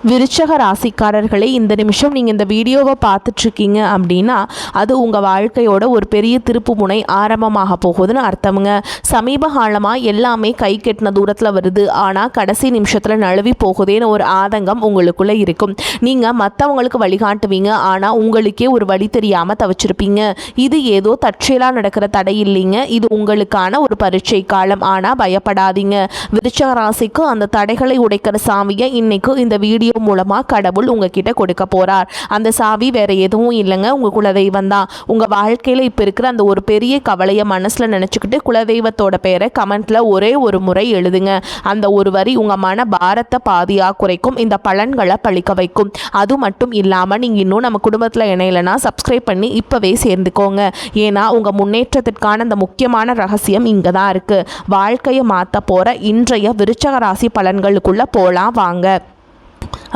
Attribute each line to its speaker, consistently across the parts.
Speaker 1: விருச்சக ராசிக்காரர்களே, இந்த நிமிஷம் நீங்கள் இந்த வீடியோவை பார்த்துட்ருக்கீங்க அப்படின்னா அது உங்கள் வாழ்க்கையோட ஒரு பெரிய திருப்பு முனை ஆரம்பமாக போகுதுன்னு அர்த்தமுங்க. சமீப காலமாக எல்லாமே கை கெட்டின தூரத்தில் வருது, ஆனால் கடைசி நிமிஷத்தில் நழுவி போகுதேன்னு ஒரு ஆதங்கம் உங்களுக்குள்ளே இருக்கும். நீங்கள் மற்றவங்களுக்கு வழிகாட்டுவீங்க, ஆனால் உங்களுக்கே ஒரு வழி தெரியாமல் தவிச்சிருப்பீங்க. இது ஏதோ தற்செயலாக நடக்கிற தடை இல்லைங்க, இது உங்களுக்கான ஒரு பரீட்சை காலம். ஆனால் பயப்படாதீங்க, விருச்சக ராசிக்கு அந்த தடைகளை உடைக்கிற சாவியை இன்னைக்கு இந்த வீடியோ மூலமாக கடவுள் உங்ககிட்ட கொடுக்க போகிறார். அந்த சாவி வேற எதுவும் இல்லைங்க, உங்கள் குலதெய்வம் தான். உங்கள் வாழ்க்கையில் இப்போ இருக்கிற அந்த ஒரு பெரிய கவலையை மனசில் நினச்சிக்கிட்டு குலதெய்வத்தோட பேரை கமெண்ட்டில் ஒரே ஒரு முறை எழுதுங்க. அந்த ஒரு வரி உங்கள் மன பாரத்தை பாதியாக குறைக்கும், இந்த பலன்களை பழிக்க வைக்கும். அது மட்டும் இல்லாமல் நீங்கள் இன்னும் நம்ம குடும்பத்தில் இணையலைன்னா சப்ஸ்கிரைப் பண்ணி இப்போவே சேர்ந்துக்கோங்க. ஏன்னா உங்கள் முன்னேற்றத்திற்கான அந்த முக்கியமான ரகசியம் இங்கே தான் இருக்குது. வாழ்க்கையை மாற்ற போகிற இன்றைய விருச்சக ராசி பலன்களுக்குள்ளே போகலாம் வாங்க.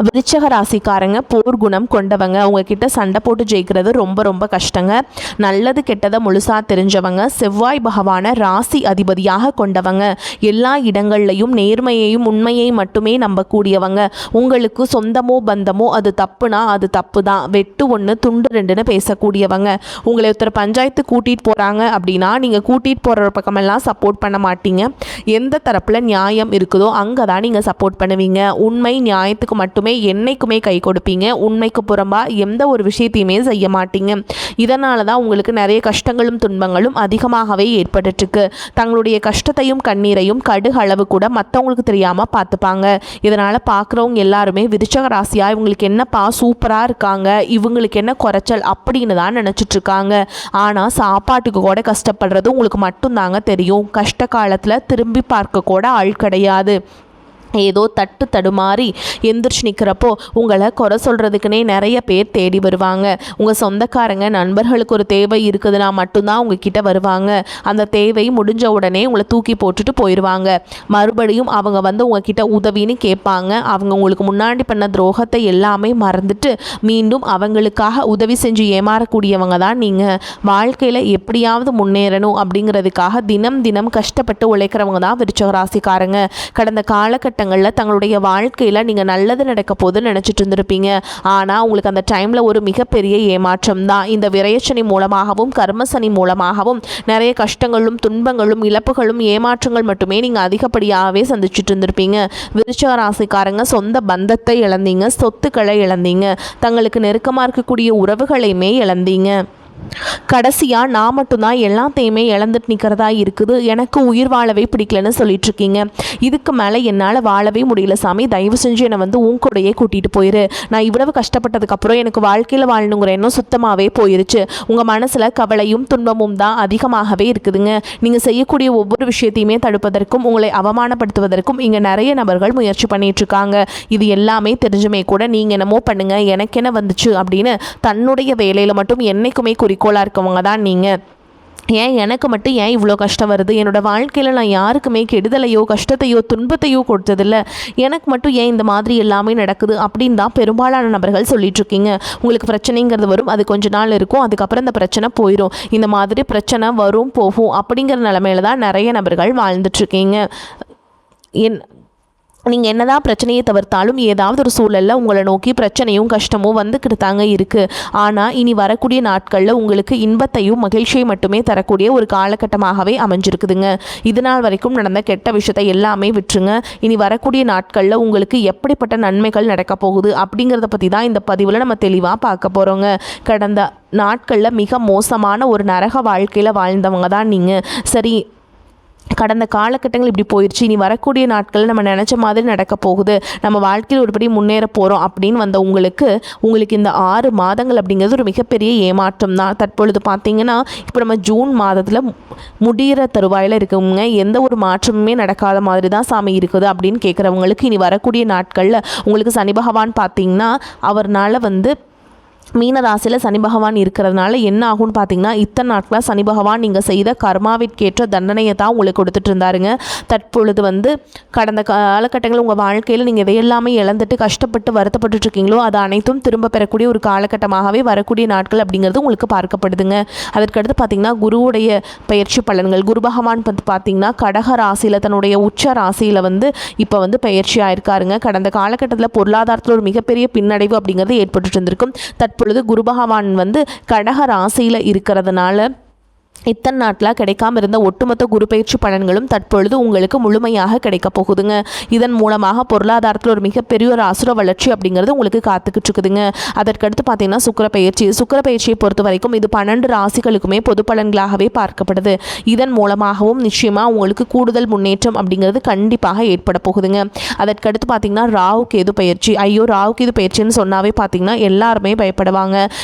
Speaker 1: விருச்சக ராசிக்காரங்க போர் குணம் கொண்டவங்க. உங்ககிட்ட சண்டை போட்டு ஜெயிக்கிறது ரொம்ப ரொம்ப கஷ்டங்க. நல்லது கெட்டதை முழுசாக தெரிஞ்சவங்க, செவ்வாய் பகவானை ராசி அதிபதியாக கொண்டவங்க, எல்லா இடங்கள்லையும் நேர்மையையும் உண்மையை மட்டுமே நம்பக்கூடியவங்க. உங்களுக்கு சொந்தமோ பந்தமோ அது தப்புனா அது தப்பு தான், வெட்டு ஒன்று துண்டு ரெண்டுன்னு பேசக்கூடியவங்க. உங்களை ஒருத்தர் பஞ்சாயத்து கூட்டிகிட்டு போகிறாங்க அப்படின்னா நீங்கள் கூட்டிகிட்டு போகிற பக்கமெல்லாம் சப்போர்ட் பண்ண மாட்டீங்க. எந்த தரப்பில் நியாயம் இருக்குதோ அங்கே தான் நீங்கள் சப்போர்ட் பண்ணுவீங்க. உண்மை நியாயத்துக்கு மட்டுமே என்னைக்குமே கை கொடுப்பீங்க. உண்மைக்கு புறம்பா எந்த ஒரு விஷயத்தையுமே செய்ய மாட்டீங்க. இதனால தான் உங்களுக்கு நிறைய கஷ்டங்களும் துன்பங்களும் அதிகமாகவே ஏற்பட்டுருக்கு. தங்களுடைய கஷ்டத்தையும் கண்ணீரையும் கடுகு அளவு கூட மற்றவங்களுக்கு தெரியாமல் பார்த்துப்பாங்க. இதனால் பார்க்குறவங்க எல்லாருமே விருச்சக ராசியா இவங்களுக்கு என்னப்பா சூப்பராக இருக்காங்க, இவங்களுக்கு என்ன குறைச்சல் அப்படின்னு தான் நினச்சிட்ருக்காங்க. ஆனால் சாப்பாட்டுக்கு கூட கஷ்டப்படுறது உங்களுக்கு மட்டும்தாங்க தெரியும். கஷ்ட காலத்தில் திரும்பி பார்க்க கூட ஆள் கிடையாது. ஏதோ தட்டு தடுமாறி எந்திரிச்சு நிற்கிறப்போ உங்களை குறை சொல்கிறதுக்குனே நிறைய பேர் தேடி வருவாங்க. உங்கள் சொந்தக்காரங்க நண்பர்களுக்கு ஒரு தேவை இருக்குதுன்னா மட்டும்தான் உங்ககிட்ட வருவாங்க. அந்த தேவை முடிஞ்ச உடனே உங்களை தூக்கி போட்டுட்டு போயிடுவாங்க. மறுபடியும் அவங்க வந்து உங்ககிட்ட உதவின்னு கேட்பாங்க. அவங்க உங்களுக்கு முன்னாடி பண்ண துரோகத்தை எல்லாமே மறந்துட்டு மீண்டும் அவங்களுக்காக உதவி செஞ்சு ஏமாறக்கூடியவங்க தான் நீங்கள். வாழ்க்கையில் எப்படியாவது முன்னேறணும் அப்படிங்கிறதுக்காக தினம் தினம் கஷ்டப்பட்டு உழைக்கிறவங்க தான் விருச்சக ராசிக்காரங்க. கடந்த காலகட்டங்களில் தங்களுடைய வாழ்க்கையில் நீங்கள் நல்லது நடக்க போதுன்னு நினச்சிட்டு இருந்திருப்பீங்க. ஆனால் உங்களுக்கு அந்த டைமில் ஒரு மிகப்பெரிய ஏமாற்றம் தான். இந்த விரயச்சனி மூலமாகவும் கர்மசனி மூலமாகவும் நிறைய கஷ்டங்களும் துன்பங்களும் இழப்புகளும் ஏமாற்றங்கள் மட்டுமே நீங்கள் அதிகப்படியாகவே சந்திச்சுட்டு இருந்திருப்பீங்க. விருச்சக ராசிக்காரங்க சொந்த பந்தத்தை இழந்தீங்க, சொத்துக்களை இழந்தீங்க, தங்களுக்கு நெருக்கமாக இருக்கக்கூடிய உறவுகளையுமே இழந்தீங்க. கடைசியாக நான் மட்டும்தான் எல்லாத்தையுமே இழந்துட்டு நிற்கிறதா இருக்குது, எனக்கு உயிர் வாழவே பிடிக்கலன்னு சொல்லிட்டுருக்கீங்க. இதுக்கு மேலே என்னால் வாழவே முடியல சாமி, தயவு செஞ்சு என்னை வந்து உன் கூடையே கூட்டிகிட்டு போயிரு. நான் இவ்வளவு கஷ்டப்பட்டதுக்கப்புறம் எனக்கு வாழ்க்கையில் வாழணுங்கிற எண்ணம் சுத்தமாகவே போயிருச்சு. உங்கள் மனசில் கவலையும் துன்பமும் தான் அதிகமாகவே இருக்குதுங்க. நீங்கள் செய்யக்கூடிய ஒவ்வொரு விஷயத்தையுமே தடுப்பதற்கும் உங்களை அவமானப்படுத்துவதற்கும் இங்கே நிறைய நபர்கள் முயற்சி பண்ணிகிட்ருக்காங்க. இது எல்லாமே தெரிஞ்சுமே கூட நீங்கள் என்னமோ பண்ணுங்கள் எனக்கு என்ன வந்துச்சு அப்படின்னு தன்னுடைய வேலையில் மட்டும் என்னைக்குமே குறிக்கோளாக இருக்கவங்க தான் நீங்கள். ஏன் எனக்கு மட்டும் ஏன் இவ்வளோ கஷ்டம் வருது, என்னோடய வாழ்க்கையில் நான் யாருக்குமே கெடுதலையோ கஷ்டத்தையோ துன்பத்தையோ கொடுத்ததில்ல, எனக்கு மட்டும் ஏன் இந்த மாதிரி எல்லாமே நடக்குது அப்படின்னு தான் பெரும்பாலான நபர்கள் சொல்லிகிட்ருக்கீங்க. உங்களுக்கு பிரச்சனைங்கிறது வரும், அது கொஞ்ச நாள் இருக்கும், அதுக்கப்புறம் இந்த பிரச்சனை போயிடும். இந்த மாதிரி பிரச்சனை வரும் போகும் அப்படிங்கிற நிலமையில தான் நிறைய நபர்கள் வாழ்ந்துட்டுருக்கீங்க. நீங்கள் என்னதான் பிரச்சனையை தவிர்த்தாலும் ஏதாவது ஒரு சூழலில் உங்களை நோக்கி பிரச்சனையும் கஷ்டமும் வந்துக்கிட்டு தாங்க இருக்குது. ஆனால் இனி வரக்கூடிய நாட்களில் உங்களுக்கு இன்பத்தையும் மகிழ்ச்சியை மட்டுமே தரக்கூடிய ஒரு காலகட்டமாகவே அமைஞ்சிருக்குதுங்க. இது நாள் வரைக்கும் நடந்த கெட்ட விஷயத்தை எல்லாமே விட்டுருங்க. இனி வரக்கூடிய நாட்களில் உங்களுக்கு எப்படிப்பட்ட நன்மைகள் நடக்க போகுது அப்படிங்கிறத பற்றி தான் இந்த பதிவில் நம்ம தெளிவாக பார்க்க போகிறோங்க. கடந்த நாட்களில் மிக மோசமான ஒரு நரக வாழ்க்கையில் வாழ்ந்தவங்க தான் நீங்கள். சரி, கடந்த காலகட்டங்கள் இப்படி போயிடுச்சு, இனி வரக்கூடிய நாட்களில் நம்ம நினச்ச மாதிரி நடக்க போகுது, நம்ம வாழ்க்கையில் ஒருபடி முன்னேற போகிறோம் அப்படின்னு வந்த உங்களுக்கு இந்த 6 மாதங்கள் அப்படிங்கிறது ஒரு மிகப்பெரிய ஏமாற்றம் தான். தற்பொழுது பார்த்திங்கன்னா இப்போ நம்ம ஜூன் மாதத்தில் முடிகிற தருவாயில் இருக்கவங்க எந்த ஒரு மாற்றமுமே நடக்காத மாதிரி தான் சாமி இருக்குது அப்படின்னு கேட்குறவங்களுக்கு இனி வரக்கூடிய நாட்களில் உங்களுக்கு சனி பகவான் பார்த்திங்கன்னா அவர்னால் வந்து மீன ராசியில் சனி பகவான் இருக்கிறதுனால என்ன ஆகும்னு பார்த்தீங்கன்னா, இத்தனை நாட்களாக சனி பகவான் நீங்கள் செய்த கர்மாவிற்கேற்ற தண்டனையை தான் உங்களுக்கு கொடுத்துட்டு இருந்தாருங்க. தற்பொழுது கடந்த காலகட்டங்களில் உங்கள் வாழ்க்கையில் நீங்கள் எதையெல்லாமே இழந்துட்டு கஷ்டப்பட்டு வருத்தப்பட்டு இருக்கீங்களோ அது அனைத்தும் திரும்ப பெறக்கூடிய ஒரு காலகட்டமாகவே வரக்கூடிய நாட்கள் அப்படிங்கிறது உங்களுக்கு பார்க்கப்படுதுங்க. அதற்கடுத்து பார்த்தீங்கன்னா, குருவுடைய பயிற்சி பலன்கள். குரு பகவான் பார்த்தீங்கன்னா கடக ராசியில் தன்னுடைய உச்ச ராசியில் இப்போ பயிற்சி ஆயிருக்காருங்க. கடந்த காலகட்டத்தில் பொருளாதாரத்தில் ஒரு மிகப்பெரிய பின்னடைவு அப்படிங்கிறது ஏற்பட்டு இருந்திருக்கும். தற்பொழுது குரு பகவான் கடக ராசியில் இருக்கிறதுனால இத்தனை நாட்டில் கிடைக்காம இருந்த ஒட்டுமொத்த குரு பயிற்சி பலன்களும் தற்பொழுது உங்களுக்கு முழுமையாக கிடைக்க போகுதுங்க. இதன் மூலமாக பொருளாதாரத்தில் ஒரு மிகப்பெரிய ஒரு அசுர வளர்ச்சி அப்படிங்கிறது உங்களுக்கு காத்துக்கிட்டு இருக்குதுங்க. அதற்கடுத்து பார்த்தீங்கன்னா சுக்கிர பயிற்சியை பொறுத்த வரைக்கும் இது 12 ராசிகளுக்குமே பொது பலன்களாகவே பார்க்கப்படுது. இதன் மூலமாகவும் நிச்சயமாக உங்களுக்கு கூடுதல் முன்னேற்றம் அப்படிங்கிறது கண்டிப்பாக ஏற்பட போகுதுங்க. அதற்கடுத்து பார்த்தீங்கன்னா ராகு கேது பயிற்சி. ராகு கேது பயிற்சின்னு சொன்னாவே பார்த்தீங்கன்னா எல்லாருமே பயப்படுவாங்க.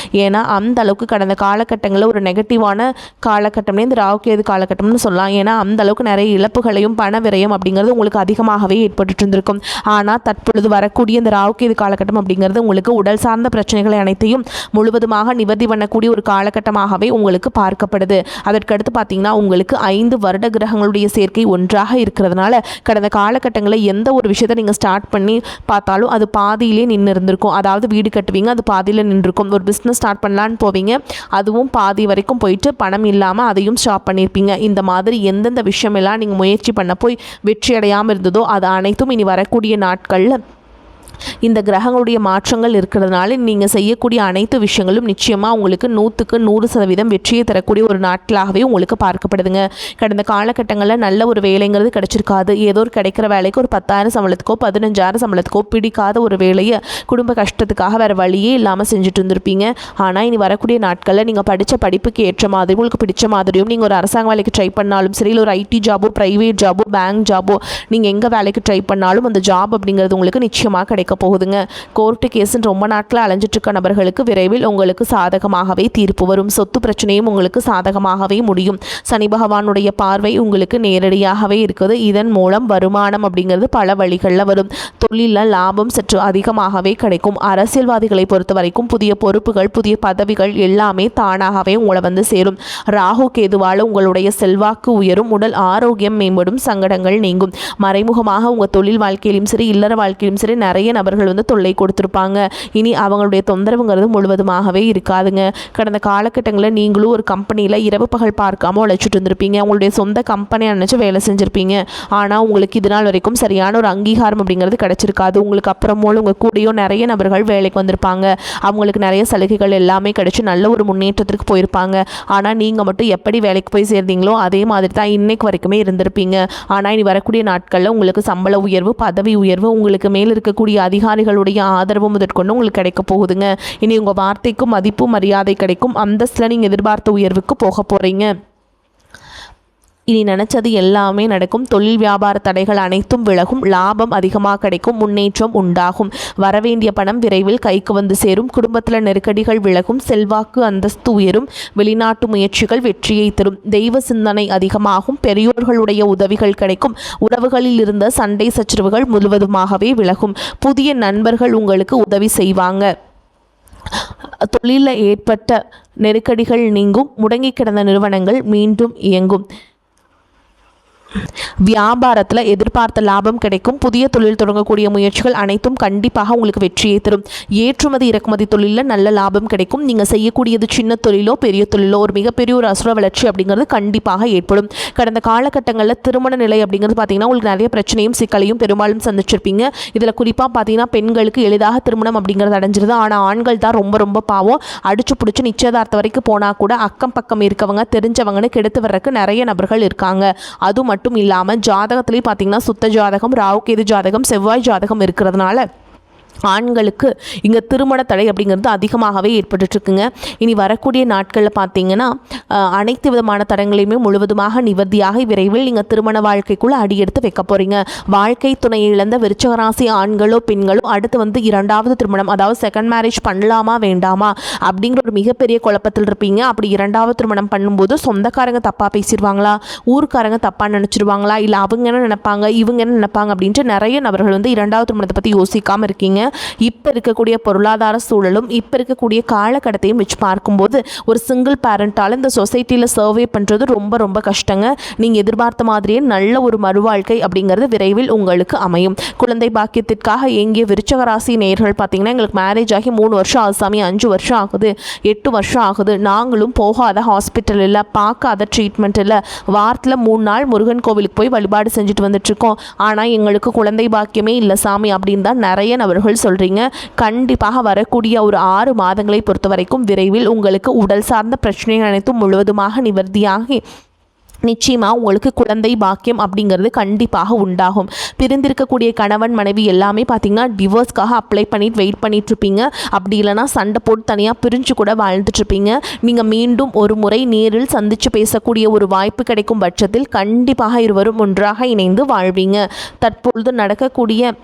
Speaker 1: ஏன்னா அந்த அளவுக்கு கடந்த காலகட்டங்களில் ஒரு நெகட்டிவான காலகட்டம்னே இந்த ராகு கேது காலகட்டம்னு சொல்லலாம். ஏன்னா அந்த அளவுக்கு நிறைய இழப்புகளையும் பண விரயம் அப்படிங்கிறது உங்களுக்கு அதிகமாகவே ஏற்பட்டு இருந்திருக்கும். ஆனால் தற்பொழுது வரக்கூடிய இந்த ராகு கேது காலகட்டம் அப்படிங்கிறது உங்களுக்கு உடல் சார்ந்த பிரச்சனைகளை அனைத்தையும் முழுவதுமாக நிவர்த்தி பண்ணக்கூடிய ஒரு காலகட்டமாகவே உங்களுக்கு பார்க்கப்படுது. அதற்கடுத்து பார்த்தீங்கன்னா, உங்களுக்கு 5 வருட கிரகங்களுடைய சேர்க்கை ஒன்றாக இருக்கிறதுனால கடந்த காலகட்டங்களில் எந்த ஒரு விஷயத்தை நீங்கள் ஸ்டார்ட் பண்ணி பார்த்தாலும் அது பாதியிலே நின்று இருந்திருக்கும். அதாவது வீடு கட்டுவீங்க, அது பாதியில் நின்றுருக்கும். ஒரு பிஸ்னஸ் ஸ்டார்ட் பண்ணலான்னு போவீங்க, அதுவும் பாதி வரைக்கும் போயிட்டு பணம் இல்லாமல் அதையும் ஸ்டாப் பண்ணியிருப்பீங்க. இந்த மாதிரி எந்தெந்த விஷயமெல்லாம் நீங்கள் முயற்சி பண்ண போய் வெற்றி அடையாமல் இருந்ததோ அது அனைத்தும் இனி வரக்கூடிய நாட்களில் இந்த கிரகங்களுடைய மாற்றங்கள் இருக்கிறதுனால நீங்கள் செய்யக்கூடிய அனைத்து விஷயங்களும் நிச்சயமாக உங்களுக்கு 100க்கு 100% வெற்றியை தரக்கூடிய ஒரு நாட்களாகவே உங்களுக்கு பார்க்கப்படுதுங்க. கடந்த காலகட்டங்களில் நல்ல ஒரு வேலைங்கிறது கிடைச்சிருக்காது. ஏதோ ஒரு கிடைக்கிற வேலைக்கு ஒரு 10,000 சம்பளத்துக்கோ 15,000 சம்பளத்துக்கோ பிடிக்காத ஒரு வேலையை குடும்ப கஷ்டத்துக்காக வேறு வழியே இல்லாமல் செஞ்சுட்டு இருந்திருப்பீங்க. ஆனால் இனி வரக்கூடிய நாட்களில் நீங்கள் படித்த படிப்புக்கு ஏற்ற மாதிரி உங்களுக்கு பிடிச்ச மாதிரியும் நீங்கள் ஒரு அரசாங்க வேலைக்கு ட்ரை பண்ணாலும் சரி, இல்லை ஒரு ஐடி ஜாபோ ப்ரைவேட் ஜாபோ பேங்க் ஜாபோ நீங்கள் எங்கே வேலைக்கு ட்ரை பண்ணாலும் அந்த ஜாப் அப்படிங்கிறது உங்களுக்கு நிச்சயமாக கிடைக்கும் போகுதுங்க. கோர்ட்டு கேஸ்ன்னு ரொம்ப நாட்கள் அலைஞ்சிட்டு இருக்க நபர்களுக்கு விரைவில் உங்களுக்கு சாதகமாகவே தீர்ப்பு வரும். சொத்து பிரச்சனையும் உங்களுக்கு சாதகமாகவே முடியும். சனி பகவானுடைய பார்வை உங்களுக்கு நேரடியாகவே இருக்குது. இதன் மூலம் வருமானம் அப்படிங்கிறது பல வழிகளில் வரும். தொழிலில் லாபம் சற்று அதிகமாகவே கிடைக்கும். அரசியல்வாதிகளை பொறுத்த வரைக்கும் புதிய பொறுப்புகள் புதிய பதவிகள் எல்லாமே தானாகவே உங்களை சேரும். ராகு கேதுவால் உங்களுடைய செல்வாக்கு உயரும். உடல் ஆரோக்கியம் மேம்படும். சங்கடங்கள் நீங்கும். மறைமுகமாக உங்கள் தொழில் வாழ்க்கையிலும் சரி இல்லற வாழ்க்கையிலும் சரி நிறைய நபர்கள் தொல்லை கொடுத்துருப்பாங்க. இனி அவங்களுடைய தொந்தரவுங்கிறது முழுவதுமாகவே இருக்காதுங்க. கடந்த காலகட்டங்களில் நீங்களும் ஒரு கம்பெனியில் இரவு பகல் பார்க்காம உழைச்சிட்டு இருந்திருப்பீங்க. உங்களுடைய சொந்த கம்பெனியை நினச்சி வேலை செஞ்சுருப்பீங்க. ஆனால் உங்களுக்கு இது நாள் வரைக்கும் சரியான ஒரு அங்கீகாரம் அப்படிங்கிறது கிடைச்சிருக்காது. உங்களுக்கு அப்புறமோல உங்கள் கூடயோ நிறைய நபர்கள் வேலைக்கு வந்திருப்பாங்க. அவங்களுக்கு நிறைய சலுகைகள் எல்லாமே கிடைச்சி நல்ல ஒரு முன்னேற்றத்திற்கு போயிருப்பாங்க. ஆனால் நீங்கள் மட்டும் எப்படி வேலைக்கு போய் சேர்ந்தீங்களோ அதே மாதிரி தான் இன்னைக்கு வரைக்குமே இருந்திருப்பீங்க. ஆனால் இனி வரக்கூடிய நாட்களில் உங்களுக்கு சம்பள உயர்வு பதவி உயர்வு உங்களுக்கு மேல் இருக்கக்கூடிய அதிகாரிகளுடைய ஆதரவு முதற்கொண்டு உங்களுக்கு கிடைக்க போகுதுங்க. இனி உங்கள் வார்த்தைக்கும் மதிப்பு மரியாதை கிடைக்கும். அந்தஸ்தில் நீங்கள் எதிர்பார்த்த உயர்வுக்கு போக போகிறீங்க. இனி நினச்சது எல்லாமே நடக்கும். தொழில் வியாபார தடைகள் அனைத்தும் விலகும். லாபம் அதிகமாக கிடைக்கும். முன்னேற்றம் உண்டாகும். வரவேண்டிய பணம் விரைவில் கைக்கு சேரும். குடும்பத்தில் நெருக்கடிகள் விலகும். செல்வாக்கு அந்தஸ்து உயரும். வெளிநாட்டு முயற்சிகள் வெற்றியை தரும். தெய்வ சிந்தனை அதிகமாகும். பெரியோர்களுடைய உதவிகள் கிடைக்கும். உறவுகளில் இருந்த சண்டை சச்சரவுகள் முழுவதுமாகவே விலகும். புதிய நண்பர்கள் உங்களுக்கு உதவி செய்வாங்க. தொழிலில் ஏற்பட்ட நெருக்கடிகள் நீங்கும். முடங்கி கிடந்த நிறுவனங்கள் மீண்டும் இயங்கும். வியாபாரத்தில் எதிர்பார்த்த லாபம் கிடைக்கும். புதிய தொழில் தொடங்கக்கூடிய முயற்சிகள் அனைத்தும் கண்டிப்பாக உங்களுக்கு வெற்றியை தரும். ஏற்றுமதி இறக்குமதி தொழிலில் நல்ல லாபம் கிடைக்கும். நீங்கள் செய்யக்கூடியது சின்ன தொழிலோ பெரிய தொழிலோ ஒரு மிகப்பெரிய ஒரு அசுர வளர்ச்சி அப்படிங்கிறது கண்டிப்பாக ஏற்படும். கடந்த காலகட்டங்களில் திருமண நிலை அப்படிங்கிறது பார்த்தீங்கன்னா உங்களுக்கு நிறைய பிரச்சனையும் சிக்கலையும் பெரும்பாலும் சந்திச்சிருப்பீங்க. இதில் குறிப்பாக பார்த்தீங்கன்னா பெண்களுக்கு எளிதாக திருமணம் அப்படிங்கிறது அடைஞ்சிருது. ஆனால் ஆண்கள் தான் ரொம்ப ரொம்ப பாவம். அடிச்சு பிடிச்சி நிச்சயதார்த்த வரைக்கும் போனால் கூட அக்கம் பக்கம் இருக்கவங்க தெரிஞ்சவங்கன்னு கெடுத்து வர்றதுக்கு நிறைய நபர்கள் இருக்காங்க. அது மட்டும் இல்லாமல் ஜாதகத்திலேயே பார்த்தீங்கன்னா சுத்த ஜாதகம் ராகு கேது ஜாதகம் செவ்வாய் ஜாதகம் இருக்கிறதுனால ஆண்களுக்கு இங்கே திருமண தடை அப்படிங்கிறது அதிகமாகவே ஏற்பட்டுருக்குங்க. இனி வரக்கூடிய நாட்களில் பார்த்தீங்கன்னா அனைத்து விதமான தடங்களையுமே முழுவதுமாக நிவர்த்தியாக விரைவில் நீங்கள் திருமண வாழ்க்கைக்குள்ளே அடியெடுத்து வைக்க போகிறீங்க. வாழ்க்கை துணையை இழந்த விருச்சிக ராசி ஆண்களோ பெண்களோ அடுத்து இரண்டாவது திருமணம் அதாவது செகண்ட் மேரேஜ் பண்ணலாமா வேண்டாமா அப்படிங்கிற ஒரு மிகப்பெரிய குழப்பத்தில் இருப்பீங்க. அப்படி இரண்டாவது திருமணம் பண்ணும்போது சொந்தக்காரங்க தப்பாக பேசிடுவாங்களா, ஊருக்காரங்க தப்பாக நினச்சிருவாங்களா, இல்லை அவங்க என்ன நினைப்பாங்க இவங்க என்ன நினைப்பாங்க அப்படின்ட்டு நிறைய நபர்கள் இரண்டாவது திருமணத்தை பற்றி யோசிக்காமல் இருக்கீங்க. இப்போ இருக்கக்கூடிய பொருளாதார சூழலும் இப்போ இருக்கக்கூடிய காலகட்டத்தையும் வச்சு பார்க்கும்போது ஒரு சிங்கிள் பேரண்டால் இந்த சொசைட்டியில் சர்வே பண்ணுறது ரொம்ப ரொம்ப கஷ்டங்க. நீங்கள் எதிர்பார்த்த மாதிரியே நல்ல ஒரு மறுவாழ்க்கை அப்படிங்கிறது விரைவில் உங்களுக்கு அமையும். குழந்தை பாக்கியத்திற்காக ஏங்கிய விருச்சக ராசி நேயர்கள் பார்த்தீங்கன்னா, எங்களுக்கு மேரேஜ் ஆகி 3 வருஷம் ஆகுது சாமி, 5 வருஷம் ஆகுது, 8 வருஷம் ஆகுது, நாங்களும் போகாத ஹாஸ்பிட்டல் இல்லை, பார்க்காத ட்ரீட்மெண்ட் இல்லை, வாரத்தில் 3 நாள் முருகன் கோவிலுக்கு போய் வழிபாடு செஞ்சுட்டு வந்துட்டுருக்கோம், ஆனால் எங்களுக்கு குழந்தை பாக்கியமே இல்லை சாமி அப்படின்னு தான் நிறைய நபர்கள் சொல்கிறீங்க. கண்டிப்பாக வரக்கூடிய ஒரு 6 மாதங்களை பொறுத்த வரைக்கும் விரைவில் உங்களுக்கு உடல் சார்ந்த பிரச்சனைகள் அனைத்தும் முழுவதுமாக நிவர்த்தியாகி நிச்சயமாக உங்களுக்கு குழந்தை பாக்கியம் அப்படிங்கிறது கண்டிப்பாக உண்டாகும். பிரிந்திருக்கக்கூடிய கணவன் மனைவி எல்லாமே பார்த்திங்கன்னா டிவோர்ஸ்க்காக அப்ளை பண்ணிட்டு வெயிட் பண்ணிகிட்ருப்பீங்க. அப்படி இல்லைனா சண்டை போட்டு தனியாக பிரிஞ்சு கூட வாழ்ந்துட்டுருப்பீங்க. நீங்கள் மீண்டும் ஒரு முறை நேரில் சந்தித்து பேசக்கூடிய ஒரு வாய்ப்பு கிடைக்கும் பட்சத்தில் கண்டிப்பாக இருவரும் ஒன்றாக இணைந்து வாழ்வீங்க. தற்பொழுது நடக்கக்கூடிய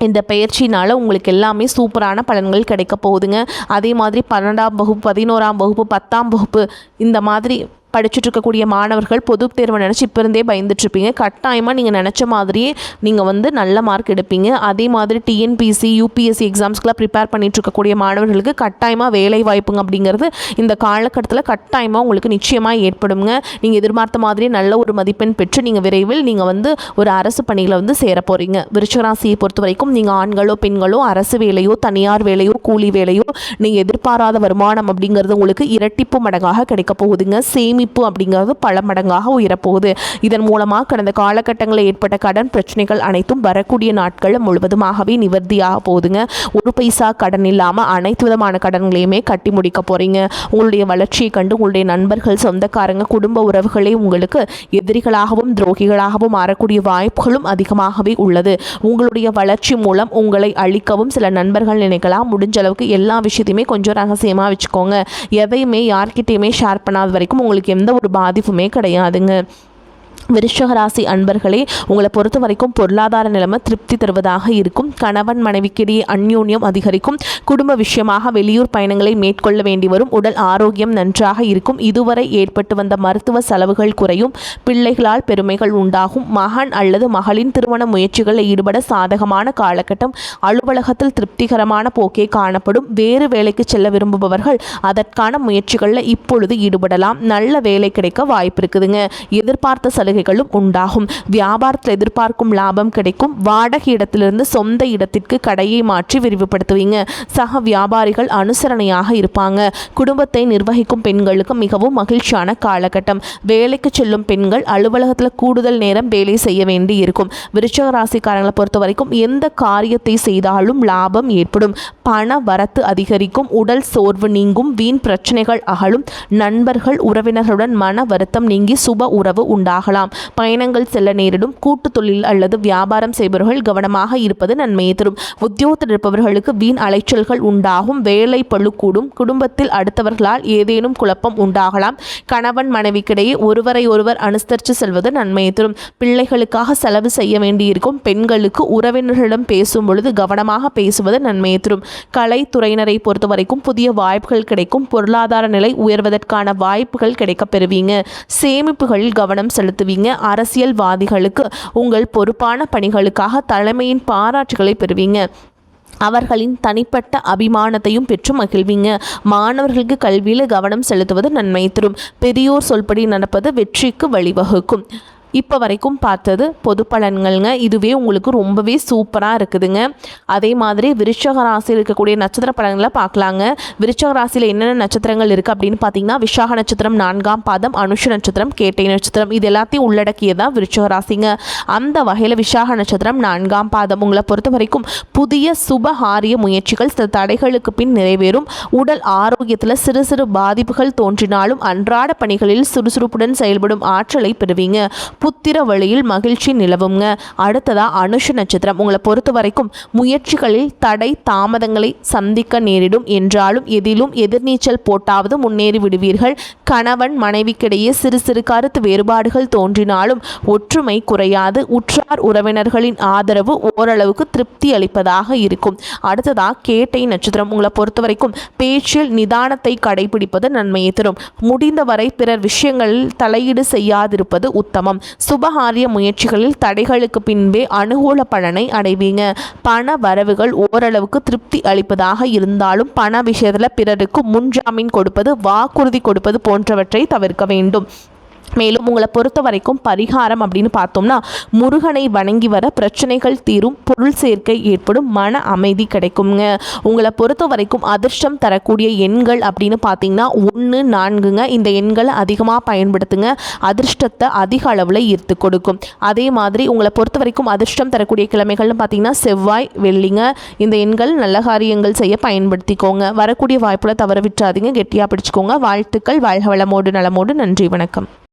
Speaker 1: இந்த பயிற்சினால் உங்களுக்கு எல்லாமே சூப்பரான பலன்கள் கிடைக்க போகுதுங்க. அதே மாதிரி 12ஆம் வகுப்பு, 11ஆம் வகுப்பு, 10ஆம் வகுப்பு இந்த மாதிரி படிச்சுட்டு இருக்கக்கூடிய மாணவர்கள் பொது தேர்வை நினச்சி இப்போ இருந்தே பயந்துட்டுருப்பீங்க. கட்டாயமாக நீங்கள் நினச்ச மாதிரியே நீங்கள் நல்ல மார்க் எடுப்பீங்க. அதே மாதிரி டிஎன்பிசி, யூபிஎஸ்சி எக்ஸாம்ஸ்க்கெலாம் ப்ரிப்பேர் பண்ணிட்டு இருக்கக்கூடிய மாணவர்களுக்கு கட்டாயமாக வேலை வாய்ப்புங்க அப்படிங்கிறது இந்த காலகட்டத்தில் கட்டாயமாக உங்களுக்கு நிச்சயமாக ஏற்படுங்க. நீங்கள் எதிர்பார்த்த மாதிரியே நல்ல ஒரு மதிப்பெண் பெற்று நீங்கள் விரைவில் நீங்கள் ஒரு அரசு பணியில் சேர போகிறீங்க. விருச்சிகராசியை பொறுத்த வரைக்கும் நீங்கள் ஆண்களோ பெண்களோ அரசு வேலையோ தனியார் வேலையோ கூலி வேலையோ நீங்கள் எதிர்பாராத வருமானம் அப்படிங்கிறது உங்களுக்கு இரட்டிப்பு மடங்காக கிடைக்க போகுதுங்க. சேமிப்பு அப்படிங்கிறது பல மடங்காக உயரப்போகுது. இதன் மூலமாக கடந்த காலகட்டங்களில் ஏற்பட்ட கடன் பிரச்சனைகள் அனைத்தும் வரக்கூடிய நாட்கள் முழுவதுமாகவே நிவர்த்தியாக போகுதுங்க. ஒரு பைசா கடன் இல்லாமல் அனைத்து விதமான கடன்களையுமே கட்டி முடிக்க போகிறீங்க. உங்களுடைய வளர்ச்சியை கண்டு உங்களுடைய நண்பர்கள், சொந்தக்காரங்க, குடும்ப உறவுகளே உங்களுக்கு எதிரிகளாகவும் துரோகிகளாகவும் மாறக்கூடிய வாய்ப்புகளும் அதிகமாகவே உள்ளது. உங்களுடைய வளர்ச்சி மூலம் உங்களை அழிக்கவும் சில நண்பர்கள் நினைக்கலாம். முடிஞ்ச அளவுக்கு எல்லா விஷயத்தையுமே கொஞ்சம் ரகசியமாக வச்சுக்கோங்க. எதையுமே யார்கிட்டையுமே ஷேர் பண்ணாத வரைக்கும் உங்களுக்கு எந்த ஒரு பாதிப்புமே கிடையாதுங்க. விருச்சிக ராசி அன்பர்களே, உங்களை பொறுத்த வரைக்கும் பொருளாதார நிலைமை திருப்தி தருவதாக இருக்கும். கணவன் மனைவிக்கிடையே அந்யோன்யம் அதிகரிக்கும். குடும்ப விஷயமாக வெளியூர் பயணங்களை மேற்கொள்ள வேண்டி வரும். உடல் ஆரோக்கியம் நன்றாக இருக்கும். இதுவரை ஏற்பட்டு வந்த மருத்துவ செலவுகள் குறையும். பிள்ளைகளால் பெருமைகள் உண்டாகும். மகன் அல்லது மகளின் திருமண முயற்சிகளில் ஈடுபட சாதகமான காலகட்டம். அலுவலகத்தில் திருப்திகரமான போக்கே காணப்படும். வேறு வேலைக்கு செல்ல விரும்புபவர்கள் அதற்கான முயற்சிகளில் இப்பொழுது ஈடுபடலாம். நல்ல வேலை கிடைக்க வாய்ப்பு இருக்குதுங்க. எதிர்பார்த்த சலுகைகளும் உண்டாகும். வியாபாரத்தில் எதிர்பார்க்கும் லாபம் கிடைக்கும். வாடகை இடத்திலிருந்து சொந்த இடத்திற்கு கடையை மாற்றி விரிவுபடுத்துவீங்க. சக வியாபாரிகள் அனுசரணையாக இருப்பாங்க. குடும்பத்தை நிர்வகிக்கும் பெண்களுக்கு மிகவும் மகிழ்ச்சியான காலகட்டம். வேலைக்கு செல்லும் பெண்கள் அலுவலகத்தில் கூடுதல் நேரம் வேலை செய்ய வேண்டி இருக்கும். விருச்சிக ராசிக்காரங்களை பொறுத்த வரைக்கும் எந்த காரியத்தை செய்தாலும் லாபம் ஏற்படும். பண வரத்து அதிகரிக்கும். உடல் சோர்வு நீங்கும். வீண் பிரச்சனைகள் அகலும். நண்பர்கள் உறவினர்களுடன் மன வருத்தம் நீங்கி சுப உறவு உண்டாகலாம். பயணங்கள் செல்ல நேரிடும். கூட்டு தொழில் அல்லது வியாபாரம் செய்பவர்கள் கவனமாக இருப்பது நன்மையை தரும். உத்தியோகத்தில் இருப்பவர்களுக்கு வீண் அலைச்சல்கள் உண்டாகும். வேலை பளு கூடும். குடும்பத்தில் அடுத்தவர்களால் ஏதேனும் குழப்பம் உண்டாகலாம். கணவன் மனைவிக்கிடையே ஒருவரை ஒருவர் அனுசரித்து செல்வது நன்மையை தரும். பிள்ளைகளுக்காக செலவு செய்ய வேண்டியிருக்கும். பெண்களுக்கு உறவினர்களிடம் பேசும் பொழுது கவனமாக பேசுவது நன்மையை தரும். கலைத்துறையினரை பொறுத்த வரைக்கும் புதிய வாய்ப்புகள் கிடைக்கும். பொருளாதார நிலை உயர்வதற்கான வாய்ப்புகள் கிடைக்க பெறுவீங்க. சேமிப்புகளில் கவனம் செலுத்துவீங்க. அரசியல்வாதிகளுக்கு உங்கள் பொறுப்பான பணிகளுக்காக தலைமையின் பாராட்டுகளை பெறுவீங்க. அவர்களின் தனிப்பட்ட அபிமானத்தையும் பெற்று மகிழ்வீங்க. மாணவர்களுக்கு கல்வியில் கவனம் செலுத்துவது நன்மை தரும். பெரியோர் சொல்படி நடப்பது வெற்றிக்கு வழிவகுக்கும். இப்போ வரைக்கும் பார்த்தது பொது பலன்கள்ங்க. இதுவே உங்களுக்கு ரொம்பவே சூப்பராக இருக்குதுங்க. அதே மாதிரி விருச்சிக ராசியில் இருக்கக்கூடிய நட்சத்திர பலன்களை பார்க்கலாங்க. விருச்சிக ராசியில் என்னென்ன நட்சத்திரங்கள் இருக்குது அப்படின்னு பார்த்தீங்கன்னா, விசாக நட்சத்திரம் 4ஆம் பாதம், அனுஷ நட்சத்திரம், கேட்டை நட்சத்திரம், இது எல்லாத்தையும் உள்ளடக்கியதான் விருச்சிக ராசிங்க. அந்த வகையில் விசாக நட்சத்திரம் 4ஆம் பாதம் உங்களை பொறுத்த வரைக்கும் புதிய சுபகாரிய முயற்சிகள் சில தடைகளுக்கு பின் நிறைவேறும். உடல் ஆரோக்கியத்தில் சிறு சிறு பாதிப்புகள் தோன்றினாலும் அன்றாட பணிகளில் சுறுசுறுப்புடன் செயல்படும் ஆற்றலை பெறுவீங்க. புத்திர வழியில் மகிழ்ச்சி நிலவுங்க. அடுத்ததா அனுஷ நட்சத்திரம் உங்களை பொறுத்த வரைக்கும் முயற்சிகளில் தடை தாமதங்களை சந்திக்க நேரிடும். என்றாலும் எதிலும் எதிர்நீச்சல் போட்டாவது முன்னேறி விடுவீர்கள். கணவன் மனைவிக்கிடையே சிறு சிறு கருத்து வேறுபாடுகள் தோன்றினாலும் ஒற்றுமை குறையாது. உற்றார் உறவினர்களின் ஆதரவு ஓரளவுக்கு திருப்தி அளிப்பதாக இருக்கும். அடுத்ததா கேட்டை நட்சத்திரம் உங்களை பொறுத்த வரைக்கும் பேச்சில் நிதானத்தை கடைபிடிப்பது நன்மையை தரும். முடிந்தவரை பிறர் விஷயங்களில் தலையீடு செய்யாதிருப்பது உத்தமம். சுபகாரிய முயற்சிகளில் தடைகளுக்கு பின்பே அனுகூல பலனை அடைவீங்க. பண வரவுகள் ஓரளவுக்கு திருப்தி அளிப்பதாக இருந்தாலும் பண விஷயத்தில் பிறருக்கு முன்ஜாமீன் கொடுப்பது, வாக்குறுதி கொடுப்பது போன்றவற்றை தவிர்க்க வேண்டும். மேலும் உங்களை பொறுத்த வரைக்கும் பரிகாரம் அப்படின்னு பார்த்தோம்னா, முருகனை வணங்கி வர பிரச்சனைகள் தீரும், பொருள் சேர்க்கை ஏற்படும், மன அமைதி கிடைக்குங்க. உங்களை பொறுத்த வரைக்கும் அதிர்ஷ்டம் தரக்கூடிய எண்கள் அப்படின்னு பார்த்தீங்கன்னா 1, 4ங்க. இந்த எண்களை அதிகமாக பயன்படுத்துங்க. அதிர்ஷ்டத்தை அதிக அளவில் ஈர்த்து கொடுக்கும். அதே மாதிரி உங்களை பொறுத்த வரைக்கும் அதிர்ஷ்டம் தரக்கூடிய கிழமைகள்னு பார்த்தீங்கன்னா செவ்வாய், வெள்ளிங்க. இந்த எண்கள் நல்ல காரியங்கள் செய்ய பயன்படுத்திக்கோங்க. வரக்கூடிய வாய்ப்புல தவற விட்டுறாதீங்க, கெட்டியாக பிடிச்சிக்கோங்க. வாழ்த்துக்கள். வாழ்க வளமோடு நலமோடு. நன்றி, வணக்கம்.